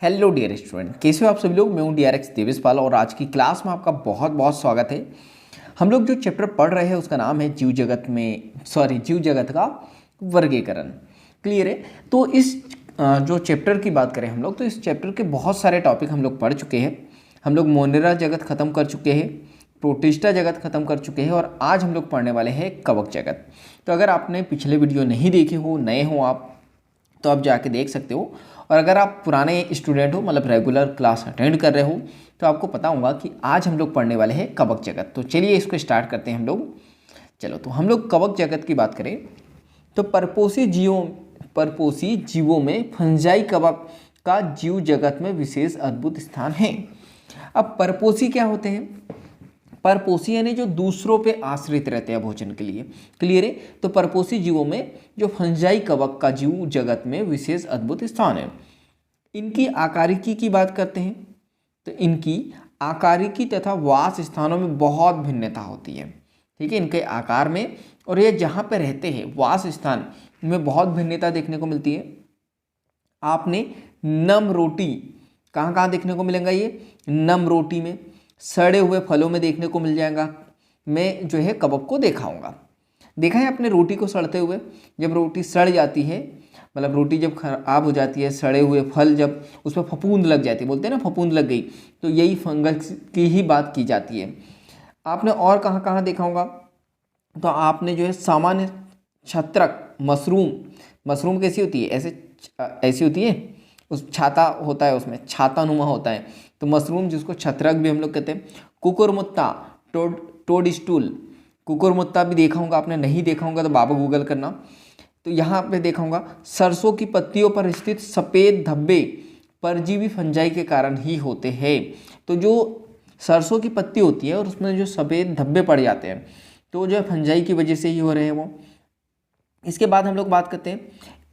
Hello dear student, कैसे हो आप सभी लोग। मैं हूं DRX देवेशपाल और आज की क्लास में आपका बहुत बहुत स्वागत है। हम लोग जो चैप्टर पढ़ रहे हैं उसका नाम है जीव जगत का वर्गीकरण। क्लियर है। तो इस जो चैप्टर की बात करें हम लोग, तो इस चैप्टर के बहुत सारे टॉपिक हम लोग पढ़ चुके हैं। हम लोग मोनेरा जगत खत्म कर चुके हैं, प्रोटिस्टा जगत खत्म कर चुके हैं और आज हम लोग पढ़ने वाले हैं कवक जगत। तो अगर आपने पिछले वीडियो नहीं देखे हो, नए हो आप, तो आप जाके देख सकते हो। और अगर आप पुराने स्टूडेंट हो, मतलब रेगुलर क्लास अटेंड कर रहे हो, तो आपको पता होगा कि आज हम लोग पढ़ने वाले हैं कवक जगत। तो चलिए इसको स्टार्ट करते हैं हम लोग। चलो, तो हम लोग कवक जगत की बात करें तो परपोषी जीवों में फंजाई कवक का जीव जगत में विशेष अद्भुत स्थान है। अब परपोषी क्या होते हैं? परपोषी यानी जो दूसरों पे आश्रित रहते हैं भोजन के लिए। क्लियर है। तो परपोषी जीवों में जो फंजाई कवक का जीव जगत में विशेष अद्भुत स्थान है। इनकी आकारिकी की बात करते हैं तो इनकी आकारिकी तथा वास स्थानों में बहुत भिन्नता होती है। ठीक है, इनके आकार में और ये जहाँ पे रहते हैं वास स्थान में बहुत भिन्नता देखने को मिलती है। आपने नम रोटी कहाँ कहाँ देखने को मिलेगा? ये नम रोटी में, सड़े हुए फलों में देखने को मिल जाएगा। मैं जो है कवक को देखा है आपने रोटी को सड़ते हुए। जब रोटी सड़ जाती है, मतलब रोटी जब खराब हो जाती है, सड़े हुए फल जब उस पर फफूंद लग जाती है, बोलते हैं ना फफूंद लग गई, तो यही फंगस की ही बात की जाती है। आपने और कहाँ कहाँ देखा होगा? तो आपने जो है सामान्य छत्रक मशरूम कैसी होती है? ऐसी होती है, उस छाता होता है, उसमें छाता नुमा होता है, तो मशरूम जिसको छत्रक भी हम लोग कहते हैं। कुकुरमुत्ता, टोड स्टूल, कुकुरमुत्ता भी देखा होगा आपने। नहीं देखा होगा तो बाबा गूगल करना। तो यहाँ पे देखा होगा सरसों की पत्तियों पर स्थित सफ़ेद धब्बे परजीवी फंजाई के कारण ही होते हैं। तो जो सरसों की पत्ती होती है और उसमें जो सफ़ेद धब्बे पड़ जाते हैं, तो जो है फंजाई की वजह से ही हो रहे हैं वो। इसके बाद हम लोग बात करते हैं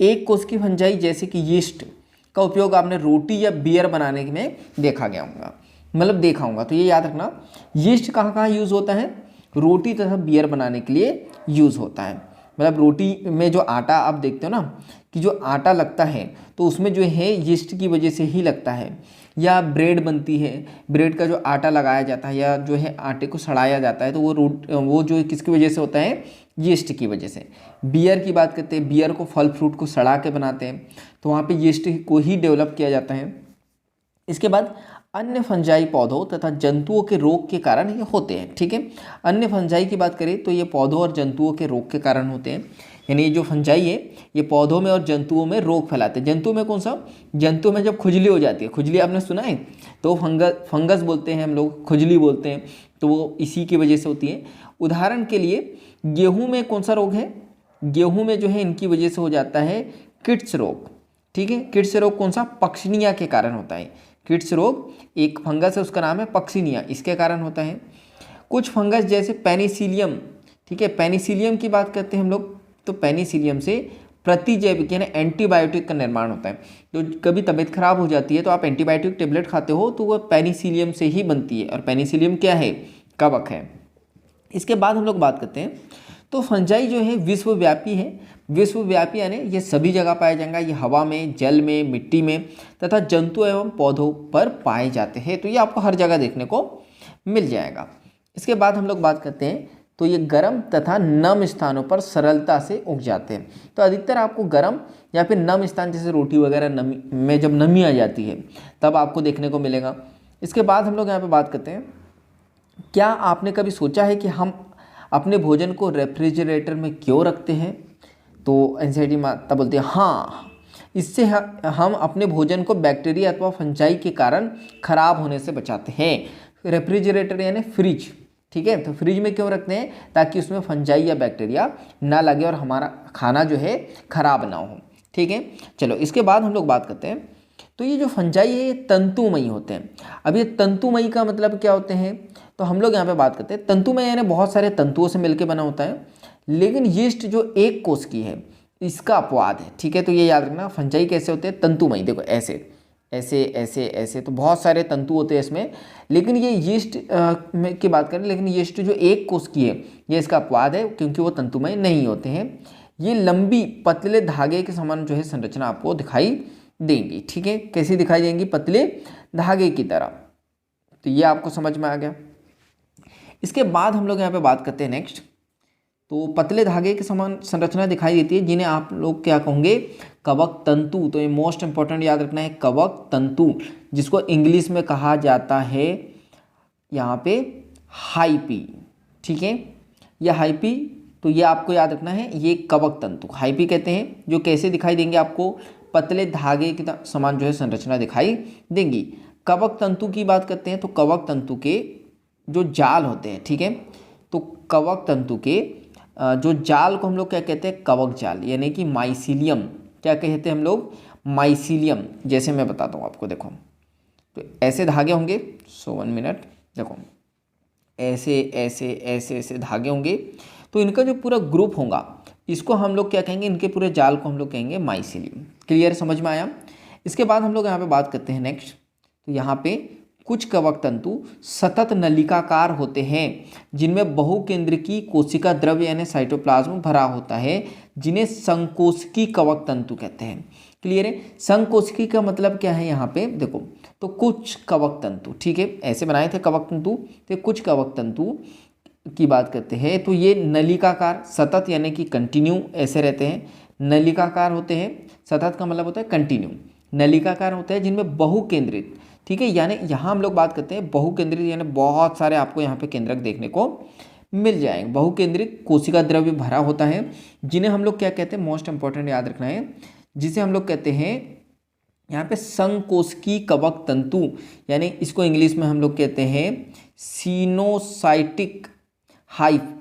एक कोश की फंजाई, जैसे कि यीस्ट का उपयोग आपने रोटी या बियर बनाने में देखा होगा। तो ये याद रखना, यीस्ट कहाँ कहाँ यूज़ होता है? रोटी तथा बियर बनाने के लिए यूज़ होता है। मतलब रोटी में जो आटा आप देखते हो ना, कि जो आटा लगता है तो उसमें जो है यीस्ट की वजह से ही लगता है। या ब्रेड बनती है, ब्रेड का जो आटा लगाया जाता है या जो है आटे को सड़ाया जाता है, तो वो जो किसकी वजह से होता है? यीस्ट की वजह से। बियर की बात करते हैं, बियर को फल फ्रूट को सड़ा के बनाते हैं, तो वहाँ पे यीस्ट को ही डेवलप किया जाता है। इसके बाद अन्य फंजाई पौधों तथा जंतुओं के रोग के कारण ये होते हैं। ठीक है, अन्य फंजाई की बात करें तो ये पौधों और जंतुओं के रोग के कारण होते हैं। यानी ये जो फंजाई है ये पौधों में और जंतुओं में रोग फैलाते हैं। जंतु में कौन सा? जंतु में जब खुजली हो जाती है, खुजली आपने सुना है, तो फंगस बोलते हैं हम लोग, खुजली बोलते हैं, तो वो इसी की वजह से होती है। उदाहरण के लिए गेहूँ में कौन सा रोग है? गेहूँ में जो है इनकी वजह से हो जाता है किट्स रोग। ठीक है, किट्स रोग कौन सा? पक्सिनिया के कारण होता है। किट्स रोग एक फंगस है, उसका नाम है पक्सिनिया, इसके कारण होता है। कुछ फंगस जैसे पेनिसिलियम, ठीक है, पेनिसिलियम की बात करते हैं हम लोग, तो पेनिसिलियम से प्रतिजैविक यानी एंटीबायोटिक का निर्माण होता है। तो कभी तबीयत खराब हो जाती है तो आप एंटीबायोटिक टेबलेट खाते हो, तो वह पेनिसिलियम से ही बनती है। और पेनिसिलियम क्या है? कवक है। इसके बाद हम लोग बात करते हैं तो फंजाई जो है विश्वव्यापी है। विश्वव्यापी यानी ये सभी जगह पाया जाएगा। ये हवा में, जल में, मिट्टी में तथा जंतु एवं पौधों पर पाए जाते हैं। तो ये आपको हर जगह देखने को मिल जाएगा। इसके बाद हम लोग बात करते हैं तो ये गर्म तथा नम स्थानों पर सरलता से उग जाते हैं। तो अधिकतर आपको गर्म या फिर नम स्थान, जैसे रोटी वगैरह नमी में जब नमी आ जाती है तब आपको देखने को मिलेगा। इसके बाद हम लोग यहाँ पर बात करते हैं, क्या आपने कभी सोचा है कि हम अपने भोजन को रेफ्रिजरेटर में क्यों रखते हैं? तो एनसीईआरटी माता बोलती है हाँ, इससे हम अपने भोजन को बैक्टीरिया अथवा फंजाई के कारण खराब होने से बचाते हैं। रेफ्रिजरेटर यानी फ्रिज, ठीक है, तो फ्रिज में क्यों रखते हैं? ताकि उसमें फंजाई या बैक्टीरिया ना लगे और हमारा खाना जो है खराब ना हो। ठीक है, चलो इसके बाद हम लोग बात करते हैं तो ये जो फंजाई है ये तंतुमयी होते हैं। अब ये तंतुमयी का मतलब क्या होते हैं? तो हम लोग यहाँ पे बात करते हैं तंतुमय यानी बहुत सारे तंतुओं से मिलकर बना होता है। लेकिन यीस्ट जो एक कोश की है इसका अपवाद है। ठीक है, तो ये याद रखना, फंजाई कैसे होते हैं? तंतुमयी। देखो ऐसे ऐसे ऐसे ऐसे, तो बहुत सारे तंतु होते हैं इसमें। लेकिन ये यीस्ट में की बात करें, लेकिन यीस्ट जो एक कोश की है ये इसका अपवाद है, क्योंकि वो तंतुमय नहीं होते हैं। ये लंबी पतले धागे के समान जो है संरचना आपको दिखाई देंगी। ठीक है, कैसी दिखाई देंगी? पतले धागे की तरह। तो ये आपको समझ में आ गया। इसके बाद हम लोग यहाँ पे बात करते हैं नेक्स्ट। तो पतले धागे के समान संरचना दिखाई देती है जिन्हें आप लोग क्या कहोगे? कवक तंतु। तो ये मोस्ट इंपॉर्टेंट याद रखना है, कवक तंतु, जिसको इंग्लिश में कहा जाता है यहाँ पे हाइपी। ठीक है, यह हाइपी, तो ये आपको याद रखना है, ये कवक तंतु हाइपी कहते हैं, जो कैसे दिखाई देंगे आपको? पतले धागे के समान जो है संरचना दिखाई देंगी। कवक तंतु की बात करते हैं तो कवक तंतु के जो जाल होते हैं, ठीक है, तो कवक तंतु के जो जाल को हम लोग क्या कहते हैं? कवक जाल, यानी कि माइसीलियम। क्या कहते हैं हम लोग? माइसीलियम। जैसे मैं बताता हूँ आपको, देखो, तो ऐसे धागे होंगे। 1 मिनट, देखो, ऐसे ऐसे ऐसे ऐसे धागे होंगे, तो इनका जो पूरा ग्रुप होगा इसको हम लोग क्या कहेंगे? इनके पूरे जाल को हम लोग कहेंगे माइसीलियम। क्लियर, समझ में आया? इसके बाद हम लोग यहाँ पे बात करते हैं नेक्स्ट। तो यहाँ पे कुछ कवक तंतु सतत नलिकाकार होते हैं जिनमें बहुकेंद्रकी कोशिका द्रव्य यानी साइटोप्लाज्म भरा होता है, जिन्हें संकोशिकी कवक तंतु कहते हैं। क्लियर है? संकोशिकी का मतलब क्या है यहाँ पे? देखो, तो कुछ कवक तंतु, ठीक है, ऐसे बनाए थे कवक तंतु, तो कुछ कवक तंतु की बात करते हैं तो ये नलिकाकार, सतत यानी कि कंटिन्यू ऐसे रहते हैं, नलिकाकार होते हैं। सतत का मतलब होता है कंटिन्यू, नलिकाकार होते हैं, जिनमें बहुकेंद्रित, ठीक है, यानी यहाँ हम लोग बात करते हैं बहुकेंद्रित, यानी बहुत सारे आपको यहाँ पे केंद्रक देखने को मिल जाएंगे। बहुकेंद्रित कोशिका द्रव्य भरा होता है, जिन्हें हम लोग क्या कहते हैं? मोस्ट इंपॉर्टेंट याद रखना है, जिसे हम लोग कहते हैं यहाँ पे संकोशिकी कवक तंतु, यानी इसको इंग्लिश में हम लोग कहते हैं सिनोसाइटिक हाइप।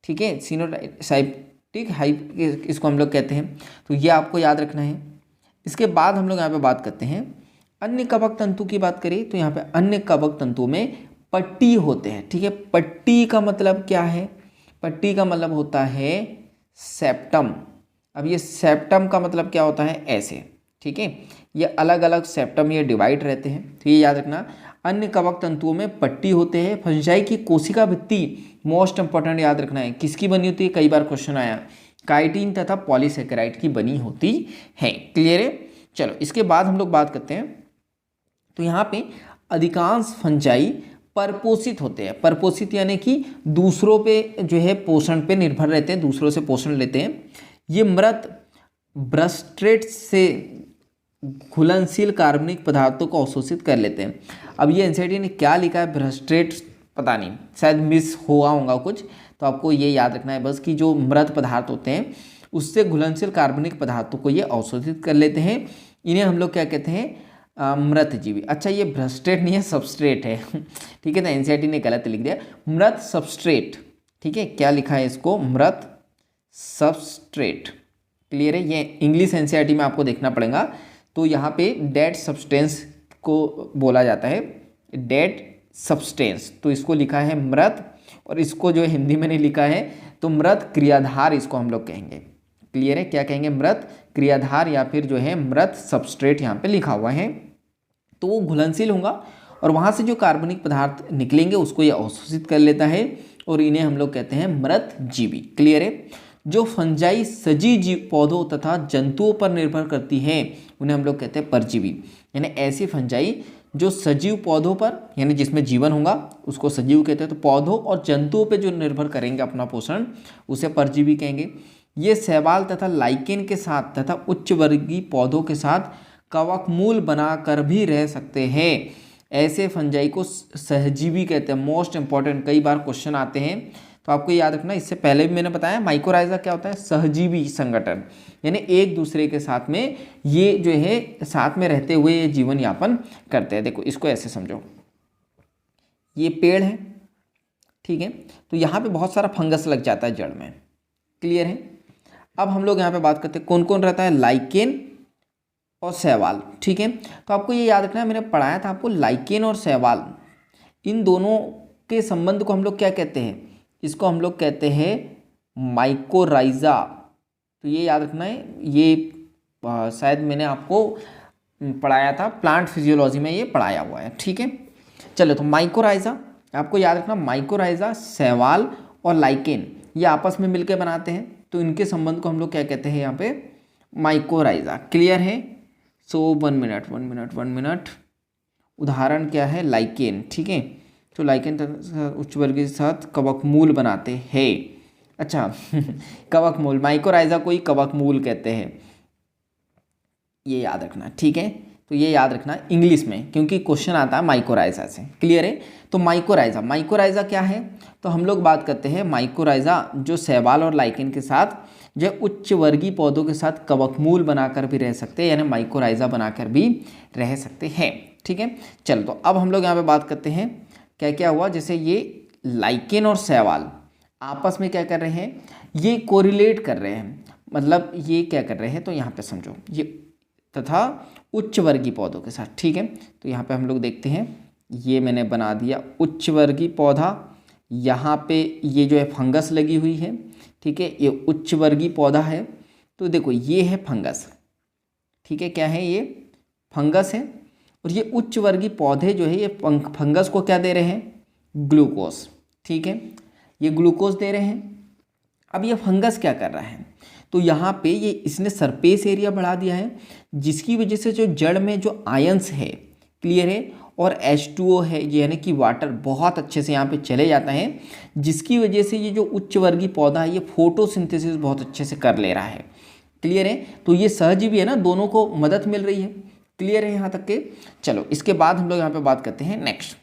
ठीक है, सिनोसाइटिक हाइप इसको हम लोग कहते हैं, तो ये आपको याद रखना है। इसके बाद हम लोग यहाँ पे बात करते हैं अन्य कवक तंतु की। बात करें तो यहाँ पे अन्य कवक तंतु में पट्टी होते हैं। ठीक है, पट्टी का मतलब क्या है? पट्टी का मतलब होता है सेप्टम। अब ये सेप्टम का मतलब क्या होता है? ऐसे, ठीक है, ये अलग अलग सेप्टम ये डिवाइड रहते हैं, तो ये याद रखना। अन्य कवक तंतुओं में पट्टी होते हैं। फंजाई की कोशिका भित्ति मोस्ट इंपॉर्टेंट याद रखना है, किसकी बनी होती है? कई बार क्वेश्चन आया, काइटिन तथा पॉलीसेकेराइड की बनी होती है। क्लियर है? चलो, इसके बाद हम लोग बात करते हैं, तो यहाँ पे अधिकांश फंजाई परपोषित होते हैं। परपोषित यानी कि दूसरों पे जो है पोषण पे निर्भर रहते हैं, दूसरों से पोषण लेते हैं। ये मृत ब्रस्ट्रेट से घुलनशील कार्बनिक पदार्थों को अवशोषित कर लेते हैं। अब ये एनसीईआरटी ने क्या लिखा है ब्रस्ट्रेट, पता नहीं, शायद मिस हुआ होगा कुछ, तो आपको ये याद रखना है बस कि जो मृत पदार्थ होते हैं उससे घुलनशील कार्बनिक पदार्थों को ये अवशोषित कर लेते हैं। इन्हें हम लोग क्या कहते हैं? मृत जीवी। अच्छा, ये ब्रस्ट्रेट नहीं है, सबस्ट्रेट है। ठीक है, तो एनसीईआरटी ने गलत लिख दिया, मृत सबस्ट्रेट। ठीक है, क्या लिखा है इसको? मृत सबस्ट्रेट। क्लियर है? ये इंग्लिश एनसीईआरटी में आपको देखना पड़ेगा। तो यहाँ पे डेड सब्सटेंस को बोला जाता है, डेड सब्सटेंस, तो इसको लिखा है मृत, और इसको जो हिंदी में नहीं लिखा है तो मृत क्रियाधार इसको हम लोग कहेंगे। क्लियर है? क्या कहेंगे? मृत क्रियाधार, या फिर जो है मृत सबस्ट्रेट यहाँ पे लिखा हुआ है। तो वो घुलनशील होगा और वहाँ से जो कार्बनिक पदार्थ निकलेंगे उसको ये अवशोषित कर लेता है, और इन्हें हम लोग कहते हैं मृत जीवी। क्लियर है? जो फंजाई सजीव जीव पौधों तथा जंतुओं पर निर्भर करती हैं उन्हें हम लोग कहते हैं परजीवी। यानी ऐसी फंजाई जो सजीव पौधों पर, यानी जिसमें जीवन होगा उसको सजीव कहते हैं, तो पौधों और जंतुओं पे जो निर्भर करेंगे अपना पोषण उसे परजीवी कहेंगे। ये शैवाल तथा लाइकेन के साथ तथा उच्च वर्गीय पौधों के साथ कवक मूल बनाकर भी रह सकते हैं। ऐसे फंजाई को सहजीवी कहते हैं। मोस्ट इंपॉर्टेंट, कई बार क्वेश्चन आते हैं तो आपको याद रखना। इससे पहले भी मैंने बताया माइकोराइजा क्या होता है? सहजीवी संगठन, यानी एक दूसरे के साथ में ये जो है साथ में रहते हुए ये जीवन यापन करते हैं। देखो, इसको ऐसे समझो, ये पेड़ है, ठीक है, तो यहाँ पे बहुत सारा फंगस लग जाता है जड़ में। क्लियर है? अब हम लोग यहाँ पे बात करते हैं कौन कौन रहता है? लाइकेन और शैवाल। ठीक है, तो आपको ये याद रखना है, मैंने पढ़ाया था आपको लाइकेन और शैवाल, इन दोनों के संबंध को हम लोग क्या कहते हैं? इसको हम लोग कहते हैं माइकोराइजा। तो ये याद रखना है, ये शायद मैंने आपको पढ़ाया था, प्लांट फिजियोलॉजी में ये पढ़ाया हुआ है। ठीक है, चलो, तो माइकोराइजा आपको याद रखना, माइकोराइजा, शैवाल और लाइकेन ये आपस में मिलकर बनाते हैं। तो तो इनके संबंध को हम लोग क्या कहते हैं यहाँ पे, माइकोराइजा। क्लियर है। सो 1 मिनट। उदाहरण क्या है, लाइकेन। ठीक है, तो लाइकेन उच्च वर्गीय के साथ कवकमूल बनाते हैं। अच्छा कवकमूल, माइकोराइजा को ही कवकमूल कहते हैं, ये याद रखना। ठीक है, तो ये याद रखना इंग्लिश में, क्योंकि क्वेश्चन आता है माइकोराइजा से। क्लियर है। तो माइकोराइजा क्या है, तो हम लोग बात करते हैं माइकोराइजा जो शैवाल और लाइकेन के साथ जो उच्च वर्गीय पौधों के साथ कवकमूल बनाकर भी रह सकते हैं, यानी माइकोराइजा बनाकर भी रह सकते हैं। ठीक है, चलो तो अब हम लोग यहाँ पे बात करते हैं क्या क्या हुआ। जैसे ये लाइकेन और शैवाल आपस में क्या कर रहे हैं, ये कोरिलेट कर रहे हैं, मतलब ये क्या कर रहे हैं, तो यहाँ पे समझो ये तथा उच्च वर्गीय पौधों के साथ। ठीक है, तो यहाँ पे हम लोग देखते हैं, ये मैंने बना दिया उच्च वर्गीय पौधा, यहाँ पे ये जो है फंगस लगी हुई है। ठीक है, ये उच्च वर्गीय पौधा है, तो देखो ये है फंगस। ठीक है, क्या है ये, फंगस है। और ये उच्च वर्गीय पौधे जो है ये फंगस को क्या दे रहे हैं, ग्लूकोज। ठीक है, ये ग्लूकोज दे रहे हैं। अब ये फंगस क्या कर रहा है, तो यहाँ पे ये इसने सरफेस एरिया बढ़ा दिया है, जिसकी वजह से जो जड़ में जो आयंस है, क्लियर है, और H2O है, यानी कि वाटर बहुत अच्छे से यहाँ पे चले जाता है, जिसकी वजह से ये जो उच्च वर्गीय पौधा है ये फोटोसिंथेसिस बहुत अच्छे से कर ले रहा है। क्लियर है, तो ये सहजीवी है ना, दोनों को मदद मिल रही है। क्लियर है यहाँ तक के। चलो इसके बाद हम लोग यहाँ पे बात करते हैं नेक्स्ट।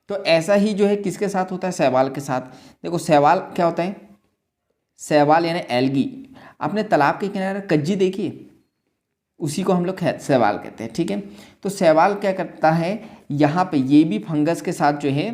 तो ऐसा ही जो है किसके साथ होता है, शैवाल के साथ। देखो शैवाल क्या होता है, शैवाल यानी एल्गी। आपने तालाब के किनारे कज्जी देखी है, उसी को हम लोग शैवाल कहते हैं। ठीक है, तो शैवाल क्या करता है, यहाँ पे ये भी फंगस के साथ जो है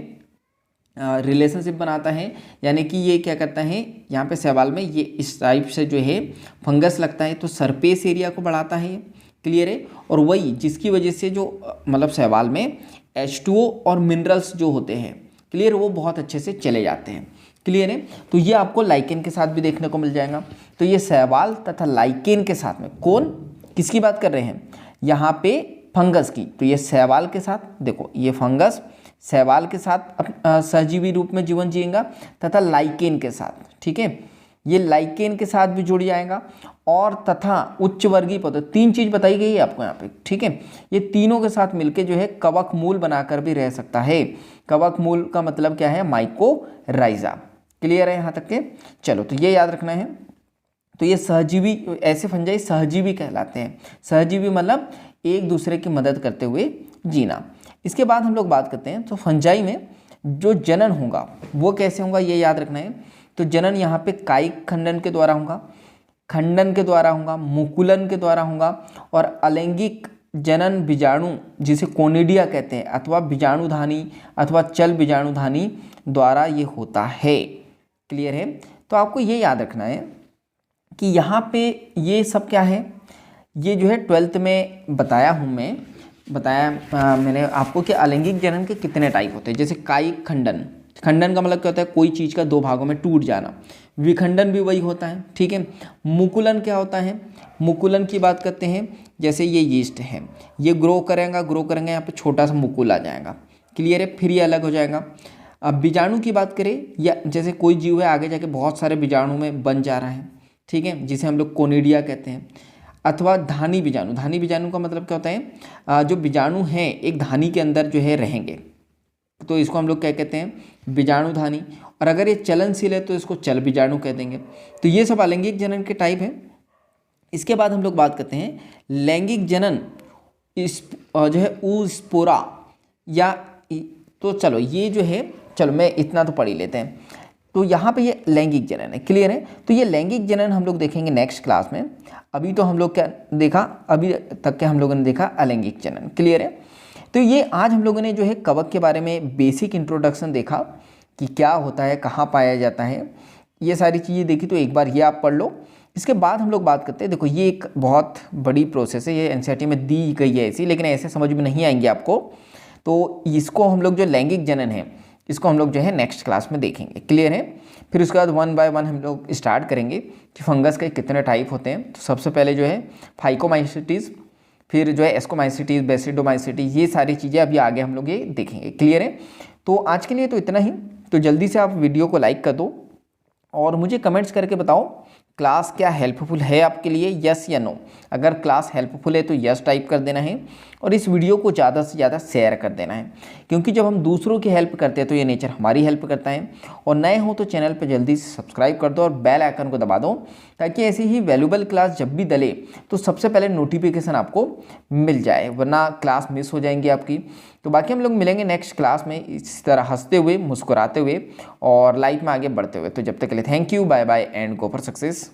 रिलेशनशिप बनाता है, यानी कि ये क्या करता है, यहाँ पे शैवाल में ये इस टाइप से जो है फंगस लगता है, तो सरफेस एरिया को बढ़ाता है। क्लियर है, और वही जिसकी वजह से जो मतलब शैवाल में H2O और मिनरल्स जो होते हैं, क्लियर, वो बहुत अच्छे से चले जाते हैं। क्लियर है, तो ये आपको लाइकेन के साथ भी देखने को मिल जाएगा। तो ये शैवाल तथा लाइकेन के साथ में कौन किसकी बात कर रहे हैं, यहाँ पे फंगस की। तो ये शैवाल के साथ, देखो ये फंगस शैवाल के साथ सहजीवी रूप में जीवन जिएगा, तथा लाइकेन के साथ। ठीक है, ये लाइकेन के साथ भी जुड़ जाएगा, और तथा उच्च वर्गीय पौधे, तीन चीज बताई गई है आपको यहाँ पे। ठीक है, ये तीनों के साथ मिलके जो है कवक मूल बनाकर भी रह सकता है। कवक मूल का मतलब क्या है, माइकोराइजा। क्लियर है यहाँ तक के। चलो तो ये याद रखना है। तो ये सहजीवी, ऐसे फंजाई सहजीवी कहलाते हैं। सहजीवी मतलब एक दूसरे की मदद करते हुए जीना। इसके बाद हम लोग बात करते हैं, तो फंजाई में जो जनन होगा वो कैसे होगा, ये याद रखना है। तो जनन यहाँ पे कायिक खंडन के द्वारा होगा, खंडन के द्वारा होगा, मुकुलन के द्वारा होगा, और अलैंगिक जनन बीजाणु जिसे कोनिडिया कहते हैं, अथवा बीजाणुधानी अथवा चल बीजाणुधानी द्वारा ये होता है। क्लियर है, तो आपको ये याद रखना है कि यहाँ पे ये सब क्या है, ये जो है 12th में बताया मैंने आपको कि अलैंगिक जनन के कितने टाइप होते हैं। जैसे कायिक खंडन, खंडन का मतलब क्या होता है, कोई चीज़ का दो भागों में टूट जाना। विखंडन भी वही होता है। ठीक है, मुकुलन क्या होता है, मुकुलन की बात करते हैं, जैसे ये यीस्ट है, ये ग्रो करेगा यहाँ पे छोटा सा मुकुल आ जाएगा। क्लियर है, फिर ये अलग हो जाएगा। अब बीजाणु की बात करें, या जैसे कोई जीव है आगे जाके बहुत सारे बीजाणु में बन जा रहा है, ठीक है, जिसे हम लोग कोनिडिया कहते हैं। अथवा धानी बीजाणु, धानी बीजाणु का मतलब क्या होता है, जो बीजाणु हैं एक धानी के अंदर जो है रहेंगे, तो इसको हम लोग क्या कहते हैं, बीजाणुधानी। और अगर ये चलनशील है तो इसको चल बीजाणु कह देंगे। तो ये सब अलैंगिक जनन के टाइप है। इसके बाद हम लोग बात करते हैं लैंगिक जनन, इस जो है ऊस्पोरा, या तो चलो ये जो है, चलो मैं इतना तो पढ़ ही लेते हैं। तो यहाँ पे ये लैंगिक जनन है। क्लियर है, तो ये लैंगिक जनन हम लोग देखेंगे नेक्स्ट क्लास में। अभी तो हम लोग क्या देखा, अभी तक के हम लोगों ने देखा अलैंगिक जनन। क्लियर है, तो ये आज हम लोगों ने जो है कवक के बारे में बेसिक इंट्रोडक्शन देखा कि क्या होता है, कहाँ पाया जाता है, ये सारी चीज़ें देखी। तो एक बार ये आप पढ़ लो। इसके बाद हम लोग बात करते हैं, देखो ये एक बहुत बड़ी प्रोसेस है, ये एनसीईआरटी में दी गई है ऐसी, लेकिन ऐसे समझ में नहीं आएंगे आपको। तो इसको हम लोग जो लैंगिक जनन है, इसको हम लोग जो है नेक्स्ट क्लास में देखेंगे। क्लियर है, फिर उसके बाद 1 बाय 1 हम लोग स्टार्ट करेंगे कि फंगस के कितने टाइप होते हैं। तो सबसे पहले जो है फाइकोमाइसिटीज़, फिर जो है एस्कोमाइसिटीज़, बेसिडोमाइसिटीज़, ये सारी चीज़ें अभी आगे हम लोग ये देखेंगे। क्लियर है, तो आज के लिए तो इतना ही। तो जल्दी से आप वीडियो को लाइक कर दो और मुझे कमेंट्स करके बताओ क्लास क्या हेल्पफुल है आपके लिए, यस या नो। अगर क्लास हेल्पफुल है तो यस टाइप कर देना है और इस वीडियो को ज़्यादा से ज़्यादा शेयर कर देना है, क्योंकि जब हम दूसरों की हेल्प करते हैं तो ये नेचर हमारी हेल्प करता है। और नए हो तो चैनल पर जल्दी से सब्सक्राइब कर दो और बेल आइकन को दबा दो, ताकि ऐसी ही वैल्यूबल क्लास जब भी डले तो सबसे पहले नोटिफिकेशन आपको मिल जाए, वरना क्लास मिस हो जाएंगी आपकी। तो बाकी हम लोग मिलेंगे नेक्स्ट क्लास में इस तरह हंसते हुए, मुस्कुराते हुए और लाइफ में आगे बढ़ते हुए। तो जब तक के लिए thank you, bye bye and go for success.